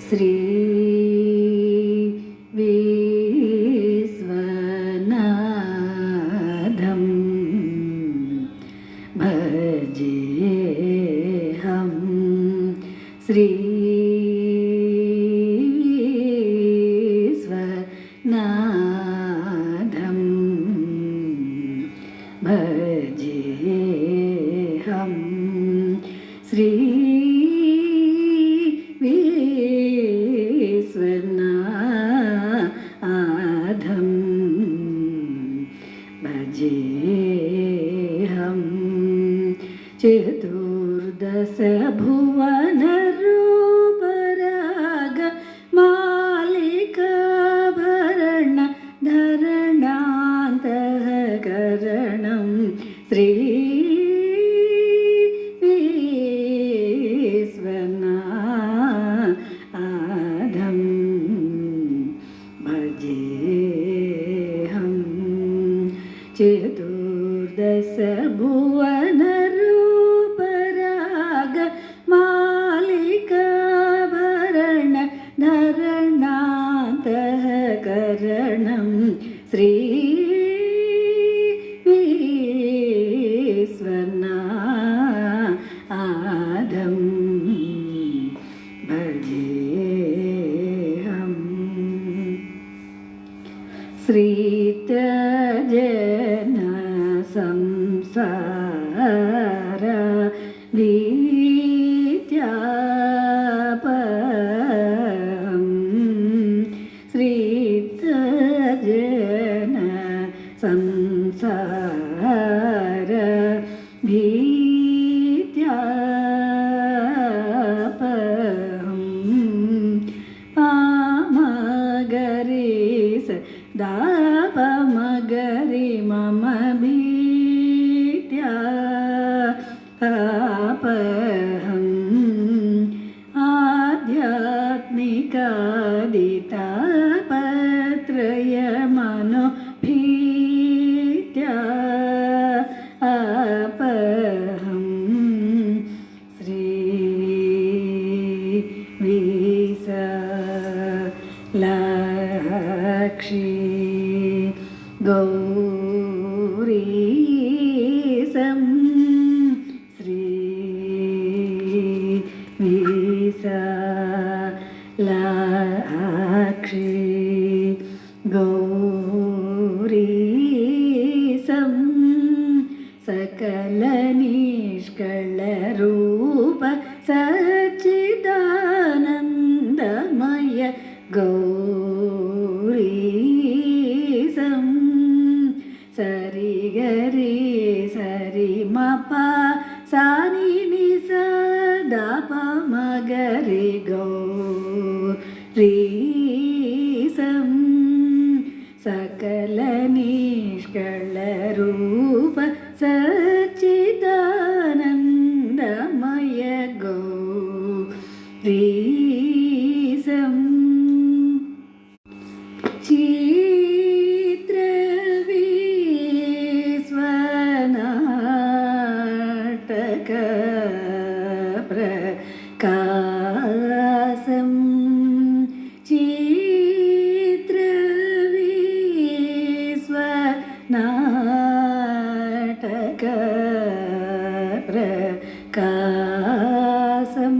श्री विश्वनाथं भजेऽहं श्री विश्वनाथं भजेऽहं श्री विश्वनाथं भजेऽहं चतुर्दश भुवनरूपराग मालिकाभरण धरणान्तःकरणं श्री विश्वनाथं भजेऽहं चतुर्दश भुवनरूपराग मालिकाभरण धरणान्तःकरणं श्री विश्वनाथं भजेऽहं श्रीत्यजन संसार भीत्यापहं श्रीत्यजन संसार भीत्यापहं पामगरीस दापमगरि मम भीत्यापहम् आध्यात्मिकादितापत्रयमनो भीत्यापहं श्री विशालाक्षी गौरीशं श्री विशालाक्षी गौरीशं सकलनिष्कलरूप सच्चिदानन्दमय गौरीशं सरि गरि सरि मप सानि नि स द प म गरि गौरीशं सकलनिष्कलरूप सच्चिदानन्दमय गौरीशं चित्रविश्वनाटक प्रकाशं चित्रविश्वनाटक प्रकाशं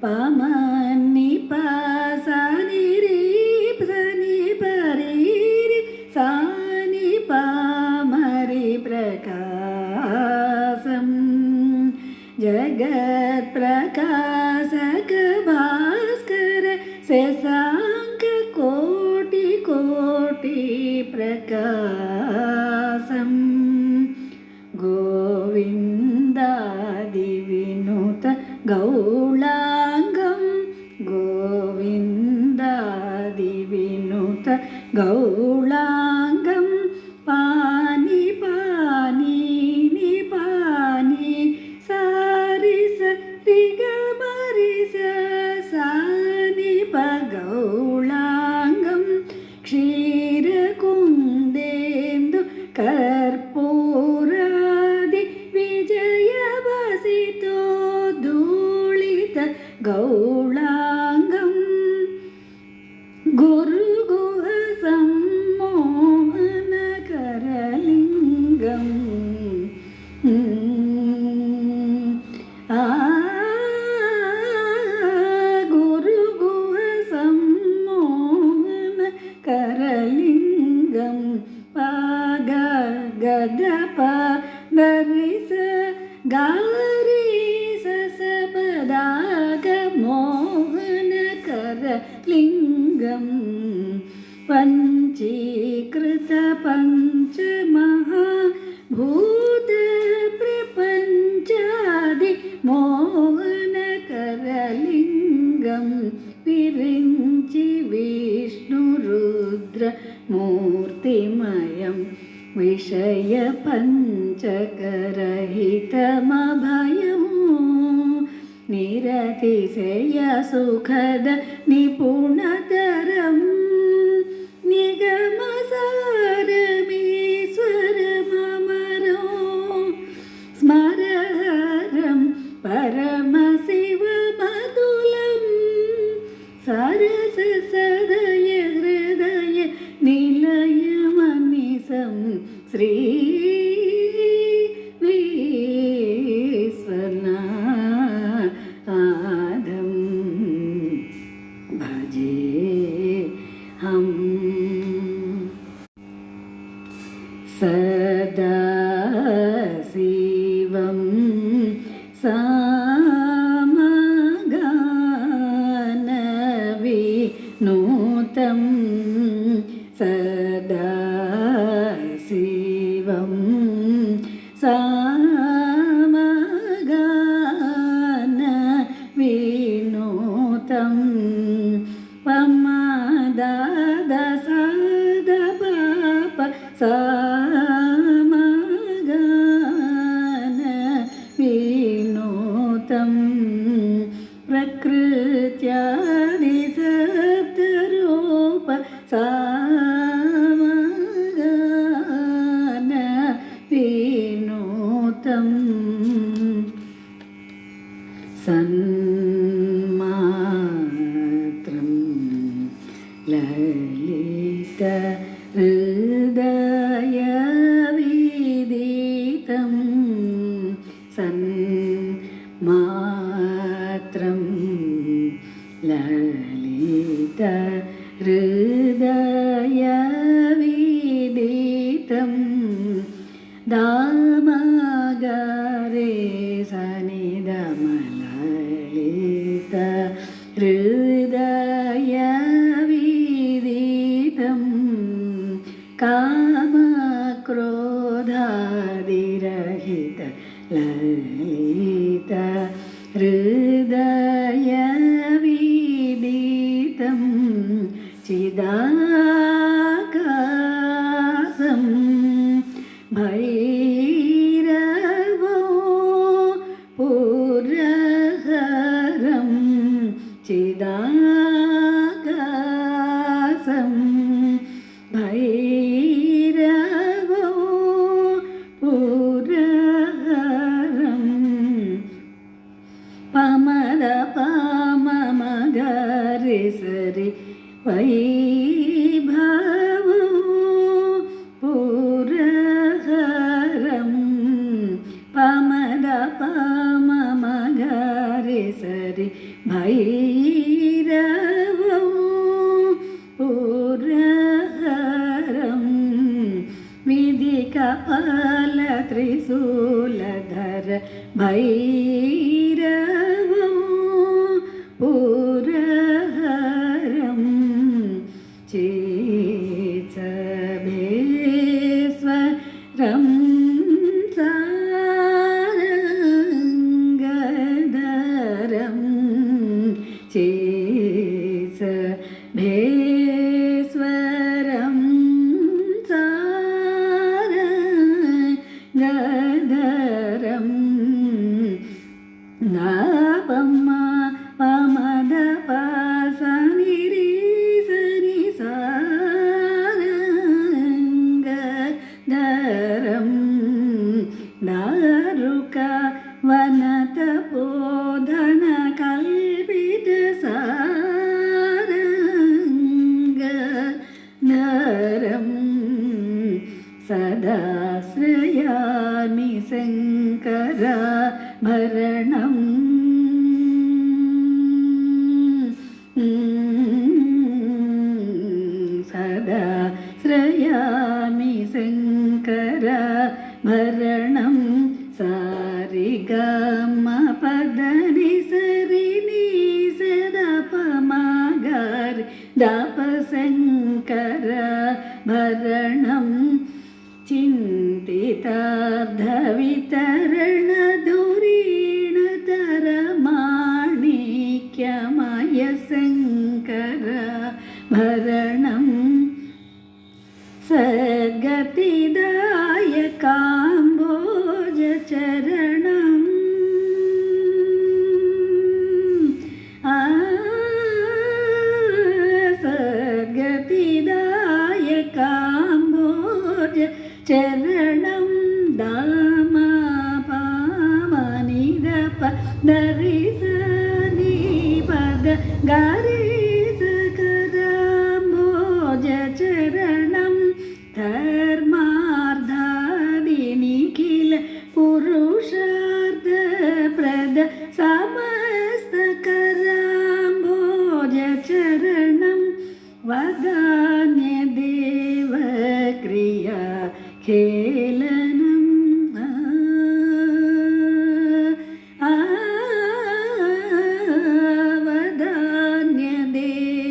पामनि पासानि रि सनि परि सानि पामरि प्रकाशं जगत्प्रकाशक भास्कर शशाङ्क कोटि कोटि प्रकाशं गोविन्दादिविनुत गौळाङ्गं गोविन्दादिविनुत गौळाङ्गं पानि पानि नि पानि सारि सरि ग मरि स सानि प गौळाङ्गं क्षीरकुन्देन्दु कर्पूरादि विजयभसितो धूलित गौळाङ्गं लिङ्गं पञ्चीकृतपञ्चमहाभूतप्रपञ्चादि मोहनकरलिङ्गं विरिञ्चि विष्णुरुद्रमूर्तिमयं विषयपञ्चकरहितमभयम् निरतिशयसुखद निपुणतरं निगमसारमीश्वरममरो स्मरहरं परमशिवमतुलं सरससदय हृदय निलयमनिशं श्री विश्वनाथं भजेऽहम् सदा शिवं सामगानविनुतं सदा शिवं सामगानविनुतं पमदादसादपाप सामगानविनुतं प्रकृत्यादिसप्तरूप सामगानविनुतं सन्मात्रं ललितहृदयविदितं सन्मात्रं ललितहृदयविदितं दामगरे सनिधमललित हृदयविदितं कामक्रोधादिरहित ललित हृदयविदितं चिदाकाशं भैरवो पुरहरं चिदाकाशं भैरवो पुरहरं पमद पाममगरि सरि वैभवो पुरहरं पमद पाममगरि सरि भैरवो पुरहरं विधिकपालत्रिशूलधर भैरवो पुरहरं चेत्सभेश्वरं सारङ्गधरं चेत्सभेश्वरं सारङ्गधरं नापम्मा पमद पासनिरि सनि सारङ्गधरं दारुक वनतपोधनकल्पितसारङ्गधरं सदाश्रयामि शङ्कराभरणम् दापशङ्कर भरणं चिन्तितार्धवितरणधुरीणतरमाणिक्यमयशङ्कर भरणं सद्गतिदायकाम्बोजचरणम् सद्गतिदायकाम्बोजचरणं दामापामनिदप दरिसनिपद गारिसकराम्बोजचरणं धर्मार्धादिनिखिल पुरुषार्थप्रद समस्तकराम्बोजचरणं वदान्यदेवक्रिया खेलनं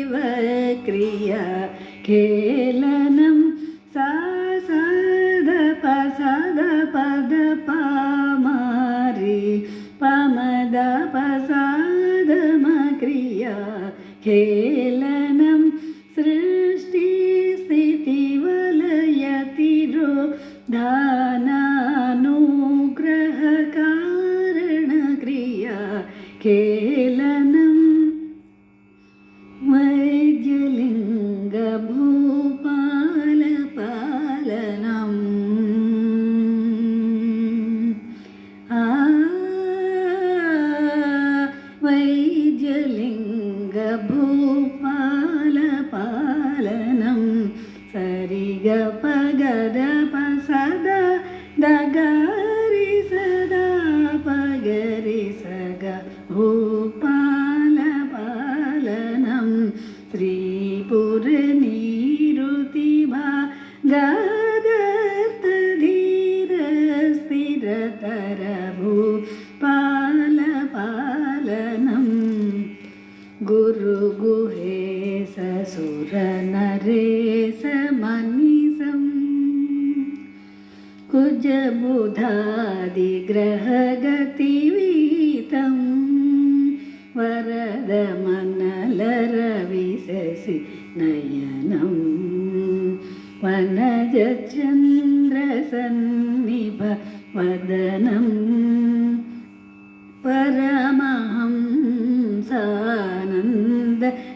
वदान्यदेवक्रिया खेलनं सा सदप सदपदपामारि पमदप सदमक्रिया खेलनं सृष्टिस्थितिवलयतिरो दानानुग्रहकारणक्रिया खेलनं वैद्यलिङ्गभूपालपालनम् वैद्यलिङ्गभूपालपालनं सरिगपगदप सदा दगरि सदा पगरि सग भूपालपालनं श्रीपुरनिरुतिभा गदर्थधीरस्थिरतर भूपालपालनं गुरुगुहेश सुरनरेश मनिसं कुजबुधादिग्रहगतिवीतं वरदमनलरविशसि नयनं वनजचन्द्रसन्निभ वदनं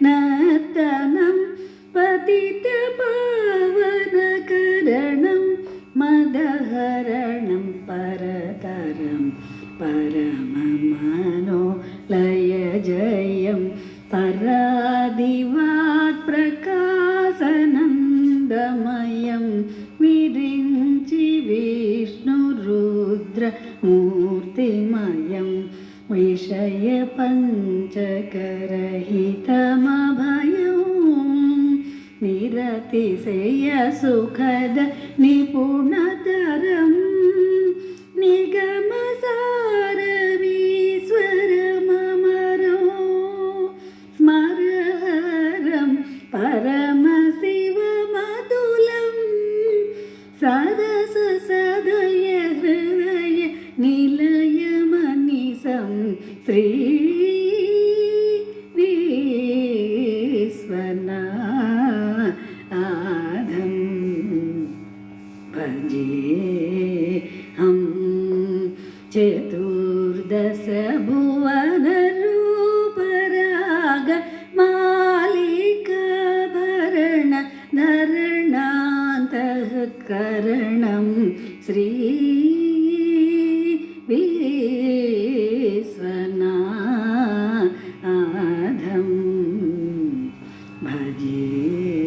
परमहंसानन्दनर्तनं पतितपावनकरणं मदहरणं परतरं परममनोलयजयं परादिवात्प्रकाशनन्दमयं विरिञ्चि विष्णुरुद्रमूर्तिमयं विषयपञ्चकरहितमभयं निरतिशयसुखद निपुणतरं निगमसारमीश्वरममरो स्मरहरं परमशिवमतुलं सरससदय हृदय निलयमनिशं श्री विश्वनाथं भजेऽहं चतुर्दश भुवनरूपराग मालिकाभरण धरणान्तःकरणं श्री विश्वनाथं भजे।